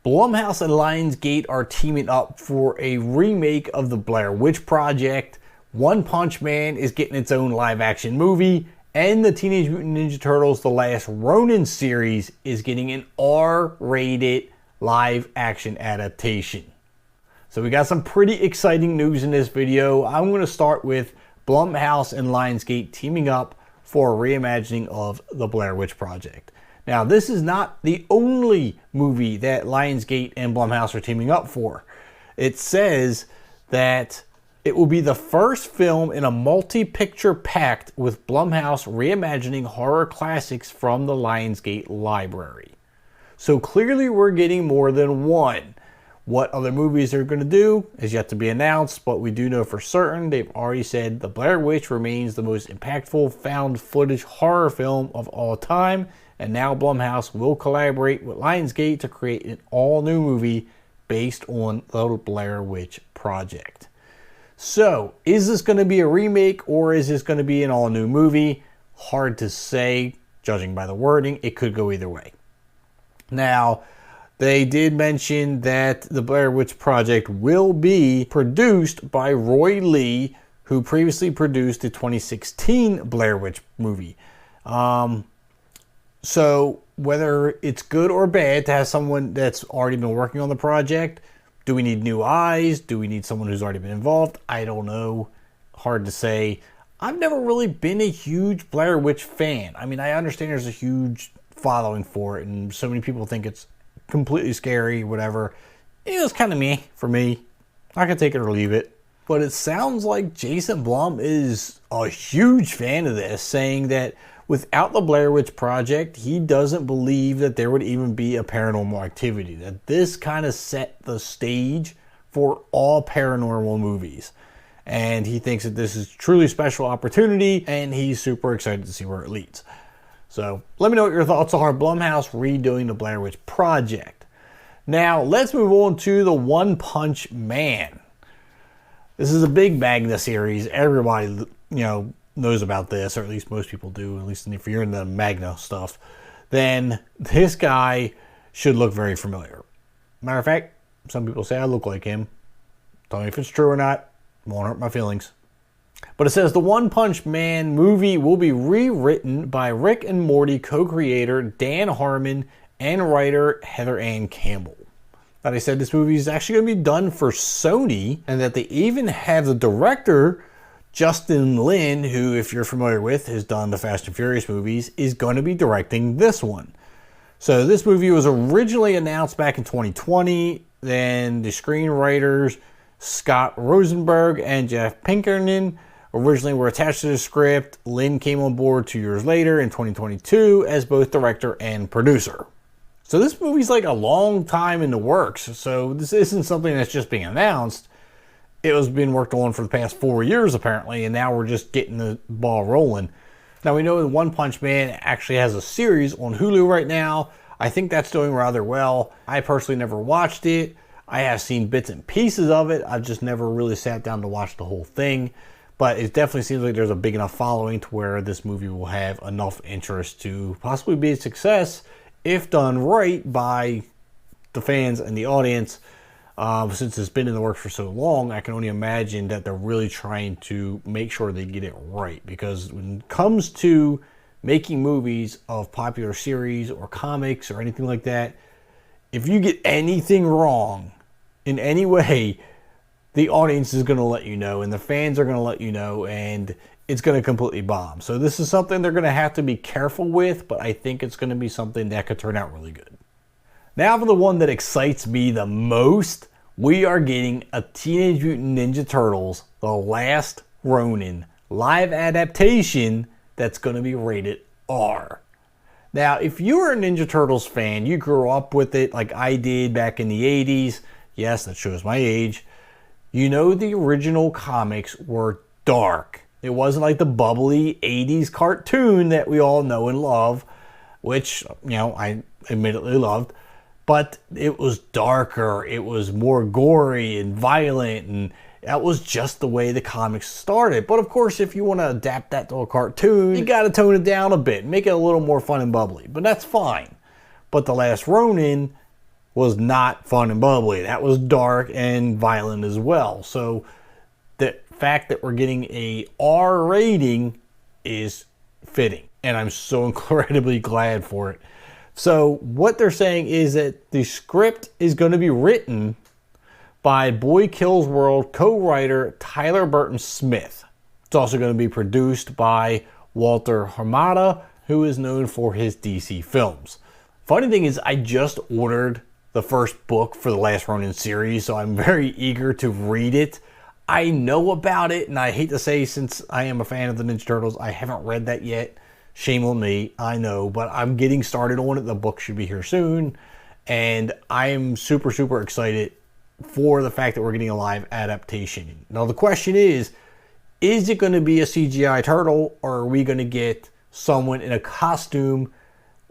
Blumhouse and Lionsgate are teaming up for a remake of the Blair Witch Project. One Punch Man is getting its own live-action movie, and the Teenage Mutant Ninja Turtles The Last Ronin series is getting an R-rated live-action adaptation. So we got some pretty exciting news in this video. I'm going to start with Blumhouse and Lionsgate teaming up for a reimagining of the Blair Witch Project. Now, this is not the only movie that Lionsgate and Blumhouse are teaming up for. It says that it will be the first film in a multi-picture pact with Blumhouse reimagining horror classics from the Lionsgate library. So clearly we're getting more than one. What other movies they're going to do is yet to be announced, but we do know for certain they've already said The Blair Witch remains the most impactful found footage horror film of all time, and now Blumhouse will collaborate with Lionsgate to create an all-new movie based on the Blair Witch Project. So, is this going to be a remake or is this going to be an all-new movie? Hard to say, judging by the wording. It could go either way. Now, they did mention that the Blair Witch Project will be produced by Roy Lee, who previously produced the 2016 Blair Witch movie. So whether it's good or bad to have someone that's already been working on the project, do we need new eyes? Do we need someone who's already been involved? I don't know. Hard to say. I've never really been a huge Blair Witch fan. I mean, I understand there's a huge following for it, and so many people think it's completely scary, whatever. It was kind of meh for me. I could take it or leave it. But it sounds like Jason Blum is a huge fan of this, saying that without the Blair Witch Project, he doesn't believe that there would even be a Paranormal Activity. That this kind of set the stage for all paranormal movies. And he thinks that this is a truly special opportunity, and he's super excited to see where it leads. So let me know what your thoughts are on Blumhouse redoing the Blair Witch Project. Now, let's move on to the One Punch Man. This is a big Magna series. Everybody, knows about this, or at least most people do, at least if you're in the Magna stuff, then this guy should look very familiar. Matter of fact, some people say I look like him. Tell me if it's true or not. Won't hurt my feelings. But it says the One Punch Man movie will be rewritten by Rick and Morty co-creator Dan Harmon and writer Heather Ann Campbell. Now, they said this movie is actually going to be done for Sony, and that they even have the director Justin Lin, who, if you're familiar with, has done the Fast and Furious movies, is going to be directing this one. So this movie was originally announced back in 2020. Then the screenwriters Scott Rosenberg and Jeff Pinkerton originally were attached to the script. Lin came on board 2 years later in 2022 as both director and producer. So this movie's like a long time in the works. So this isn't something that's just being announced. It was being worked on for the past 4 years, apparently, and now we're just getting the ball rolling. Now, we know that One Punch Man actually has a series on Hulu right now. I think that's doing rather well. I personally never watched it. I have seen bits and pieces of it. I've just never really sat down to watch the whole thing. But it definitely seems like there's a big enough following to where this movie will have enough interest to possibly be a success if done right by the fans and the audience. Since it's been in the works for so long, I can only imagine that they're really trying to make sure they get it right. Because when it comes to making movies of popular series or comics or anything like that, if you get anything wrong in any way, the audience is going to let you know, and the fans are going to let you know, and it's going to completely bomb. So this is something they're going to have to be careful with, but I think it's going to be something that could turn out really good. Now for the one that excites me the most, we are getting a Teenage Mutant Ninja Turtles The Last Ronin live adaptation that's going to be rated R. Now, if you're a Ninja Turtles fan, you grew up with it like I did back in the 80s. Yes, that shows my age. You know the original comics were dark. It wasn't like the bubbly 80s cartoon that we all know and love, which, I admittedly loved. But it was darker, it was more gory and violent, and that was just the way the comics started. But of course, if you want to adapt that to a cartoon, you got to tone it down a bit, make it a little more fun and bubbly. But that's fine. But The Last Ronin was not fun and bubbly. That was dark and violent as well. So the fact that we're getting a R rating is fitting, and I'm so incredibly glad for it. So what they're saying is that the script is going to be written by Boy Kills World co-writer Tyler Burton Smith. It's also going to be produced by Walter Hamada, who is known for his DC films. Funny thing is, I just ordered the first book for the Last Ronin series, so I'm very eager to read it. I know about it, and I hate to say, since I am a fan of the Ninja Turtles, I haven't read that yet. Shame on me, I know, but I'm getting started on it. The book should be here soon, and I am super, super excited for the fact that we're getting a live adaptation. Now, the question is it going to be a CGI turtle, or are we going to get someone in a costume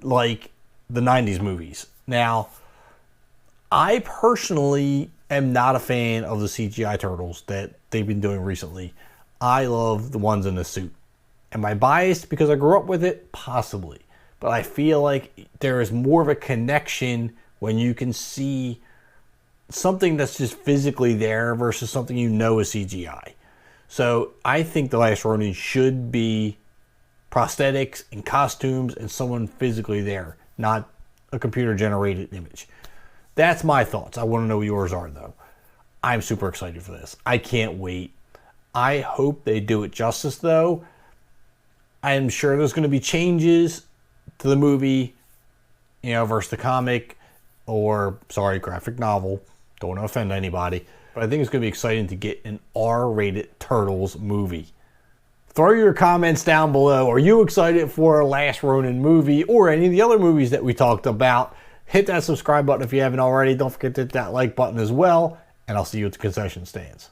like the 90s movies? Now, I personally am not a fan of the CGI turtles that they've been doing recently. I love the ones in the suit. Am I biased because I grew up with it? Possibly. But I feel like there is more of a connection when you can see something that's just physically there versus something you know is CGI. So I think The Last Ronin should be prosthetics and costumes and someone physically there, not a computer-generated image. That's my thoughts. I want to know what yours are, though. I'm super excited for this. I can't wait. I hope they do it justice, though. I'm sure there's going to be changes to the movie, versus the comic, or, graphic novel. Don't want to offend anybody. But I think it's going to be exciting to get an R-rated Turtles movie. Throw your comments down below. Are you excited for a Last Ronin movie or any of the other movies that we talked about? Hit that subscribe button if you haven't already. Don't forget to hit that like button as well. And I'll see you at the concession stands.